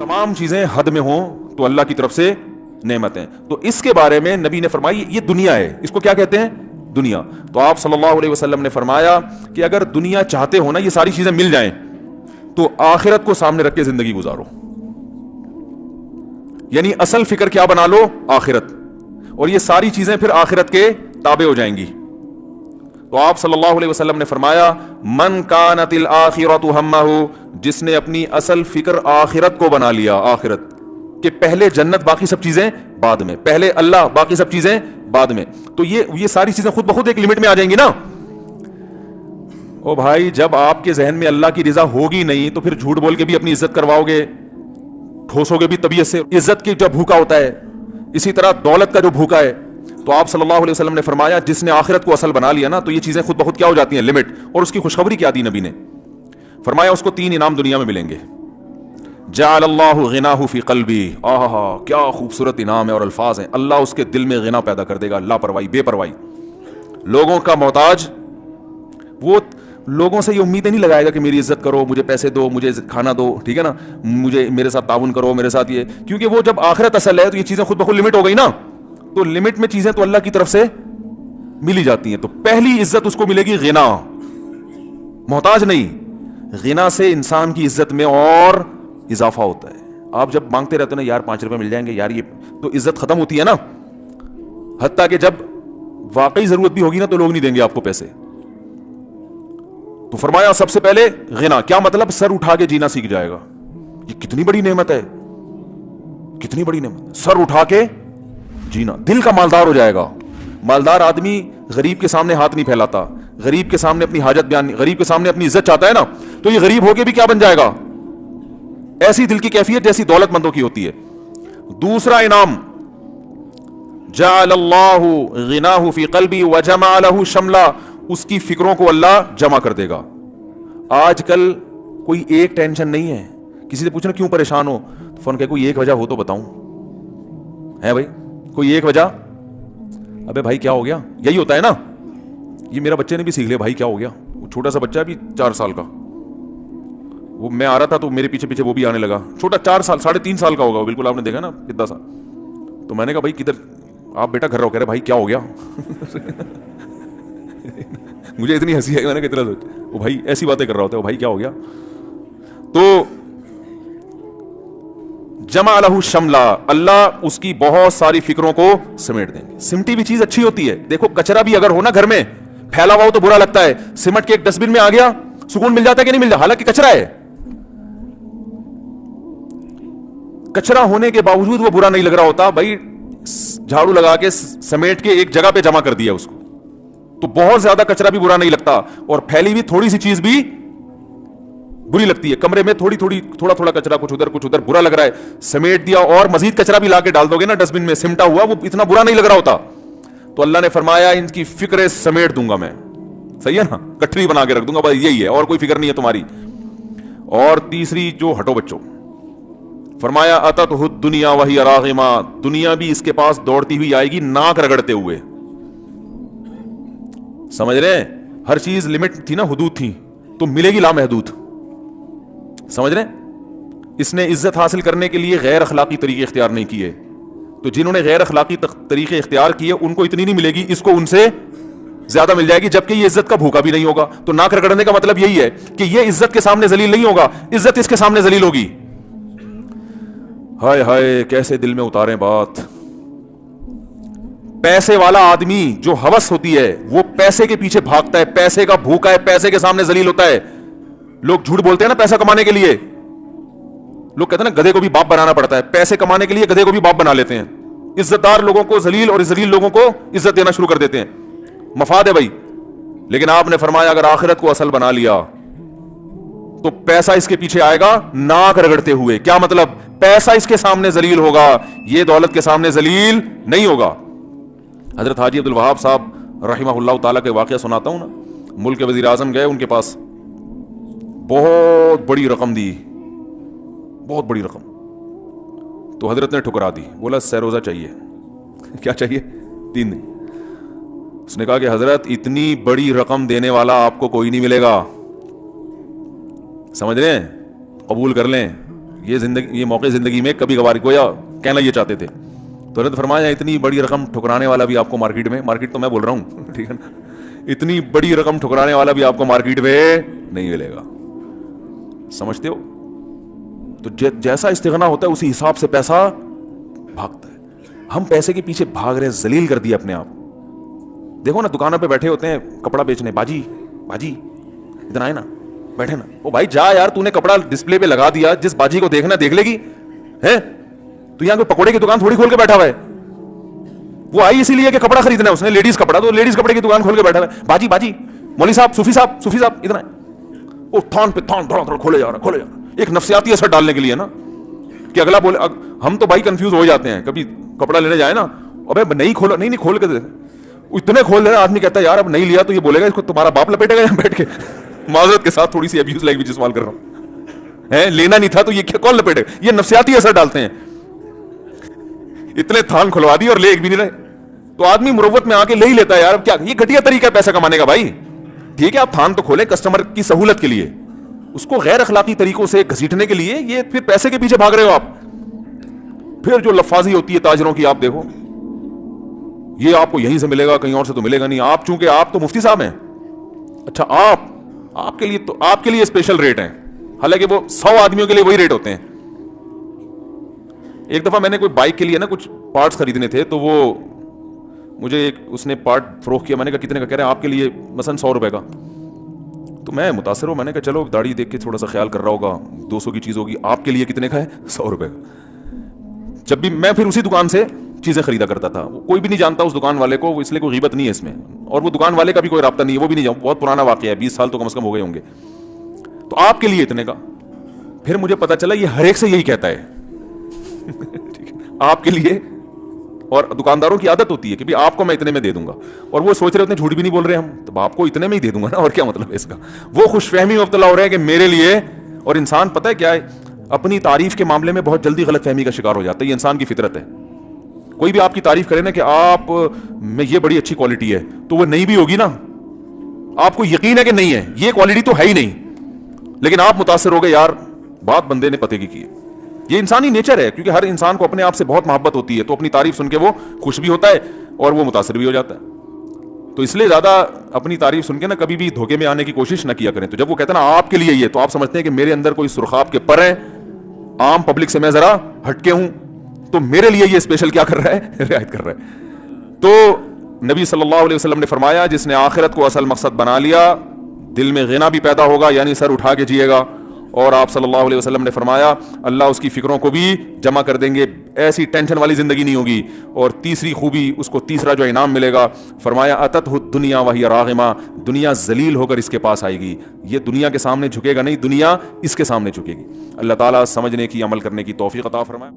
تمام چیزیں حد میں ہوں تو اللہ کی طرف سے نعمت ہیں. تو اس کے بارے میں نبی نے فرمائی یہ دنیا ہے, اس کو کیا کہتے ہیں؟ دنیا. تو آپ صلی اللہ علیہ وسلم نے فرمایا کہ اگر دنیا چاہتے ہو نا یہ ساری چیزیں مل جائیں تو آخرت کو سامنے رکھ کے زندگی گزارو. یعنی اصل فکر کیا بنا لو؟ آخرت, اور یہ ساری چیزیں پھر آخرت کے تابع ہو جائیں گی. تو آپ صلی اللہ علیہ وسلم نے فرمایا من کانت الآخرۃ ہمہ, جس نے اپنی اصل فکر آخرت کو بنا لیا, آخرت کہ پہلے جنت باقی سب چیزیں بعد میں, پہلے اللہ باقی سب چیزیں بعد میں, تو یہ ساری چیزیں خود بخود ایک لمٹ میں آ جائیں گی نا. او بھائی جب آپ کے ذہن میں اللہ کی رضا ہوگی نہیں تو پھر جھوٹ بول کے بھی اپنی عزت کرواؤ گے, ٹھوسو گے بھی طبیعت سے. عزت کی جو بھوکا ہوتا ہے, اسی طرح دولت کا جو بھوکا ہے. تو آپ صلی اللہ علیہ وسلم نے فرمایا جس نے آخرت کو اصل بنا لیا نا تو یہ چیزیں خود بخود کیا ہو جاتی ہیں؟ لمٹ. اور اس کی خوشخبری کیا دی نبی نے؟ فرمایا اس کو 3 انعام دنیا میں ملیں گے. جعل اللہ غناہ فی قلبی, کیا خوبصورت انعام ہے اور الفاظ ہیں. اللہ اس کے دل میں غنا پیدا کر دے گا, لاپرواہی, بے پرواہی, لوگوں کا محتاج. وہ لوگوں سے یہ امیدیں نہیں لگائے گا کہ میری عزت کرو, مجھے پیسے دو, مجھے کھانا دو, ٹھیک ہے نا, مجھے میرے ساتھ تعاون کرو, میرے ساتھ یہ, کیونکہ وہ جب آخرت اصل ہے تو یہ چیزیں خود بخود لمٹ ہو گئی نا. تو لمٹ میں چیزیں تو اللہ کی طرف سے مل ہی جاتی ہیں. تو پہلی عزت اس کو ملے گی غنا, محتاج نہیں. غنا سے انسان کی عزت میں اور اضافہ ہوتا ہے. آپ جب مانگتے رہتے ہو نا یار 5 روپے مل جائیں گے یار, یہ تو عزت ختم ہوتی ہے نا. حتیٰ کہ جب واقعی ضرورت بھی ہوگی نا تو لوگ نہیں دیں گے آپ کو پیسے. تو فرمایا سب سے پہلے غنا. کیا مطلب؟ سر اٹھا کے جینا سیکھ جائے گا. یہ کتنی بڑی نعمت ہے, کتنی بڑی نعمت, سر اٹھا کے جینا. دل کا مالدار ہو جائے گا. مالدار آدمی غریب کے سامنے ہاتھ نہیں پھیلاتا, غریب کے سامنے اپنی حاجت بیان, غریب کے سامنے اپنی عزت چاہتا ہے نا, تو یہ غریب ہو کے بھی کیا بن جائے گا؟ ایسی دل کی کیفیت جیسی دولت مندوں کی ہوتی ہے. دوسرا انعام جعل اللہ غناہ فی قلبی وجمع لہ شملا, اس کی فکروں کو اللہ جمع کر دے گا. آج کل کوئی ایک ٹینشن نہیں ہے. کسی سے پوچھنا کیوں پریشان ہو, فون کہ کوئی ایک وجہ ہو تو بتاؤں. ہے بھائی کوئی ایک وجہ؟ ابے بھائی کیا ہو گیا؟ یہی ہوتا ہے نا. یہ میرا بچے نے بھی سیکھ لیا, بھائی کیا ہو گیا. وہ چھوٹا سا بچہ ہے بھی 4 سال کا, وہ میں آ رہا تھا تو میرے پیچھے پیچھے وہ بھی آنے لگا. چھوٹا 4 سال 3.5 سال کا ہوگا بالکل, آپ نے دیکھا نا کتنا سا. تو میں نے کہا بھائی کدھر آپ بیٹا گھر رہو؟ کہہ رہے بھائی کیا ہو گیا. مجھے اتنی ہنسی ہے, میں نے کتنا سوچ, وہ بھائی ایسی باتیں کر رہا ہوتا ہے, وہ بھائی کیا ہو گیا. تو جمع لہ شملا, اللہ اس کی بہت ساری فکروں کو سمیٹ دیں گے. سمٹی ہوئی چیز اچھی ہوتی ہے. دیکھو کچرا بھی اگر ہو نا گھر میں پھیلا ہوا ہو تو برا لگتا ہے, سمٹ کے ایک ڈسٹ بن میں آ گیا سکون مل جاتا ہے کہ نہیں مل جاتا, حالانکہ کچرا ہے. کچرا ہونے کے باوجود وہ برا نہیں لگ رہا ہوتا. بھائی جھاڑو لگا کے سمیٹ کے ایک جگہ پہ جمع کر دیا اس کو, تو بہت زیادہ کچرا بھی برا نہیں لگتا, اور پھیلی ہوئی تھوڑی سی چیز بھی بری لگتی ہے. کمرے میں تھوڑا تھوڑا کچرا, کچھ ادھر برا لگ رہا ہے, سمیٹ دیا اور مزید کچرا بھی لا کے ڈال دو گے نا ڈسٹ بن میں سمٹا ہوا, وہ اتنا برا نہیں لگ رہا ہوتا. تو اللہ نے فرمایا ان کی فکریں سمیٹ دوں گا میں. صحیح ہے نا, کٹری بنا کے رکھ دوں گا, بس یہی ہے اور کوئی فکر نہیں ہے تمہاری. اور تیسری جو ہٹو بچوں, فرمایا اتتہ الدنیا وہی راغمہ, دنیا بھی اس کے پاس دوڑتی ہوئی آئے گی ناک رگڑتے ہوئے. سمجھ رہے ہیں, ہر چیز لمٹ تھی نا, حدود تھی, تو ملے گی لامحدود. سمجھ رہے ہیں. اس نے عزت حاصل کرنے کے لیے غیر اخلاقی طریقے اختیار نہیں کیے, تو جنہوں نے غیر اخلاقی طریقے اختیار کیے ان کو اتنی نہیں ملے گی, اس کو ان سے زیادہ مل جائے گی, جبکہ یہ عزت کا بھوکا بھی نہیں ہوگا. تو ناک رگڑنے کا مطلب یہی ہے کہ یہ عزت کے سامنے ذلیل نہیں ہوگا, عزت اس کے سامنے ذلیل ہوگی. ہائے ہائے کیسے دل میں اتاریں بات. پیسے والا آدمی جو ہوس ہوتی ہے وہ پیسے کے پیچھے بھاگتا ہے, پیسے کا بھوکا ہے, پیسے کے سامنے ذلیل ہوتا ہے. لوگ جھوٹ بولتے ہیں نا پیسہ کمانے کے لیے, لوگ کہتے ہیں نا گدھے کو بھی باپ بنانا پڑتا ہے, پیسے کمانے کے لیے گدھے کو بھی باپ بنا لیتے ہیں. عزت دار لوگوں کو ذلیل اور ذلیل لوگوں کو عزت دینا شروع کر دیتے ہیں. مفاد ہے بھائی. لیکن آپ نے فرمایا اگر آخرت کو اصل بنا لیا تو پیسہ اس کے پیچھے آئے گا ناک رگڑتے ہوئے. کیا مطلب؟ پیسہ اس کے سامنے ذلیل ہوگا, یہ دولت کے سامنے ذلیل نہیں ہوگا. حضرت حاجی عبد الوہاب صاحب رحمہ اللہ تعالیٰ کے واقعہ سناتا ہوں نا. ملک کے وزیر اعظم گئے ان کے پاس, بہت بڑی رقم دی, بہت بڑی رقم. تو حضرت نے ٹھکرا دی, بولا سیروزہ چاہیے. کیا چاہیے؟ 3 دن. اس نے کہا کہ حضرت اتنی بڑی رقم دینے والا آپ کو کوئی نہیں ملے گا, سمجھ رہے ہیں, قبول کر لیں, یہ موقع زندگی میں کبھی کبھار گویا کہنا یہ چاہتے تھے. تو نے فرمایا اتنی بڑی رقم ٹھکرانے والا بھی آپ کو مارکیٹ میں, مارکیٹ تو میں بول رہا ہوں ٹھیک ہے نا, اتنی بڑی رقم ٹھکرانے والا بھی آپ کو مارکیٹ میں نہیں ملے گا. سمجھتے ہو؟ تو جیسا استغنا ہوتا ہے اسی حساب سے پیسہ بھاگتا ہے. ہم پیسے کے پیچھے بھاگ رہے ہیں, ذلیل کر دیا اپنے آپ. دیکھو نا دکانوں پہ بیٹھے ہوتے ہیں کپڑا بیچنے, باجی باجی ادھر آئے نا, بیٹھے نا. او بھائی جا یار, تو نے کپڑا ڈسپلے پہ لگا دیا, جس باجی کو دیکھنا دیکھ لے گی ہے. تو یہاں کوئی پکوڑے کی دکان تھوڑی کھول کے بیٹھا ہوا ہے. وہ آئی اسی لیے کہ کپڑا خریدنا ہے اس نے, لیڈیز کپڑا, تو لیڈیز کپڑے کی دکان کھول کے بیٹھا ہوا ہے. باجی باجی, مولوی صاحب, صوفی صاحب, صوفی صاحب ادھر آئے. وہ تھان پہ تھان دھڑا دھڑا کھولے جا رہا, کھولے جا رہا, ایک نفسیاتی اثر ڈالنے کے لیے نا, کہ اگلا بولے. ہم تو بھائی کنفیوز ہو جاتے ہیں, کبھی کپڑا لینے جائے نا, ابے نہیں کھولا, نہیں کھول کے دے, اتنے کھول دے. آدمی کہتا ہے یار اب نہیں لیا تو یہ بولے گا اس کو تمہارا باپ لپیٹے گا یہاں بیٹھ کے. معذرت کے ساتھ تھوڑی سی ابیوز لینگویج استعمال کر رہا ہوں, لینا نہیں تھا تو یہ کون لپیٹے گا. یہ نفسیاتی اثر ڈالتے ہیں. اتنے تھان کھلوا دی اور لے ایک بھی نہیں رہے, تو آدمی مروت میں آ کے لے ہی لیتا ہے. یار اب کیا, یہ گھٹیا طریقہ ہے پیسہ کمانے کا بھائی. ٹھیک ہے آپ تھان تو کھولیں کسٹمر کی سہولت کے لیے, اس کو غیر اخلاقی طریقوں سے گھسیٹنے کے لیے یہ پھر پیسے کے پیچھے بھاگ رہے ہو آپ. پھر جو لفاظی ہوتی ہے تاجروں کی آپ دیکھو, یہ آپ کو یہیں سے ملے گا, کہیں اور سے تو ملے گا نہیں. آپ چونکہ آپ تو مفتی صاحب ہیں, اچھا آپ کے لیے تو آپ کے لیے اسپیشل ریٹ ہیں, حالانکہ وہ 100 آدمیوں کے لیے وہی ریٹ ہوتے ہیں. ایک دفعہ میں نے کوئی بائک کے لیے نا کچھ پارٹس خریدنے تھے, تو وہ مجھے اس نے پارٹ فروخت کیا. میں نے کہا کتنے کا, کہہ رہے ہیں آپ کے لیے مثلا 100 روپے کا. تو میں متاثر ہوں, میں نے کہا چلو داڑھی دیکھ کے تھوڑا سا خیال کر رہا ہوگا, 200 کی چیز ہوگی, آپ کے لیے کتنے کا ہے, 100 روپے کا. جب بھی میں پھر اسی دکان سے چیزیں خریدا کرتا تھا. کوئی بھی نہیں جانتا اس دکان والے کو, اس لیے کوئی غیبت نہیں ہے اس میں, اور وہ دکان والے کا بھی کوئی رابطہ نہیں ہے, وہ بھی نہیں, بہت پرانا واقعہ ہے, 20 سال تو کم از کم ہو گئے ہوں گے. تو آپ کے لیے اتنے کا. پھر مجھے پتا چلا یہ ہر ایک سے یہی کہتا ہے آپ کے لیے, اور دکانداروں کی عادت ہوتی ہے کہ آپ کو میں اتنے میں دے دوں گا, اور وہ سوچ رہے ہوتے ہیں جھوٹ بھی نہیں بول رہے ہم, تو آپ کو اتنے میں ہی دے دوں گا نا, اور کیا مطلب ہے اس کا. وہ خوش فہمی مبتلا ہو رہے ہیں کہ میرے لیے. اور انسان پتہ ہے کیا ہے, اپنی تعریف کے معاملے میں بہت جلدی غلط فہمی کا شکار ہو جاتا ہے. یہ انسان کی فطرت ہے. کوئی بھی آپ کی تعریف کرے نا کہ آپ میں یہ بڑی اچھی کوالٹی ہے, تو وہ نہیں بھی ہوگی نا, آپ کو یقین ہے کہ نہیں ہے, یہ کوالٹی تو ہے ہی نہیں, لیکن آپ متاثر ہو گئے یار بات بندے نے پتے کی ہے. یہ انسانی نیچر ہے, کیونکہ ہر انسان کو اپنے آپ سے بہت محبت ہوتی ہے, تو اپنی تعریف سن کے وہ خوش بھی ہوتا ہے اور وہ متاثر بھی ہو جاتا ہے. تو اس لیے زیادہ اپنی تعریف سن کے نا کبھی بھی دھوکے میں آنے کی کوشش نہ کیا کریں. تو جب وہ کہتے ہیں نا آپ کے لیے یہ, تو آپ سمجھتے ہیں کہ میرے اندر کوئی سرخاب کے پر ہیں, عام پبلک سے میں ذرا ہٹ کے ہوں, تو میرے لیے یہ اسپیشل کیا کر رہا ہے, رعایت کر رہا ہے. تو نبی صلی اللہ علیہ وسلم نے فرمایا جس نے آخرت کو اصل مقصد بنا لیا, دل میں غنا بھی پیدا ہوگا, یعنی سر اٹھا کے جیے گا. اور آپ صلی اللہ علیہ وسلم نے فرمایا اللہ اس کی فکروں کو بھی جمع کر دیں گے, ایسی ٹینشن والی زندگی نہیں ہوگی. اور تیسری خوبی, اس کو تیسرا جو انعام ملے گا, فرمایا اتتہ الدنیا وہی راغمہ, دنیا ذلیل ہو کر اس کے پاس آئے گی. یہ دنیا کے سامنے جھکے گا نہیں, دنیا اس کے سامنے جھکے گی. اللہ تعالیٰ سمجھنے کی, عمل کرنے کی توفیق عطا فرمائے.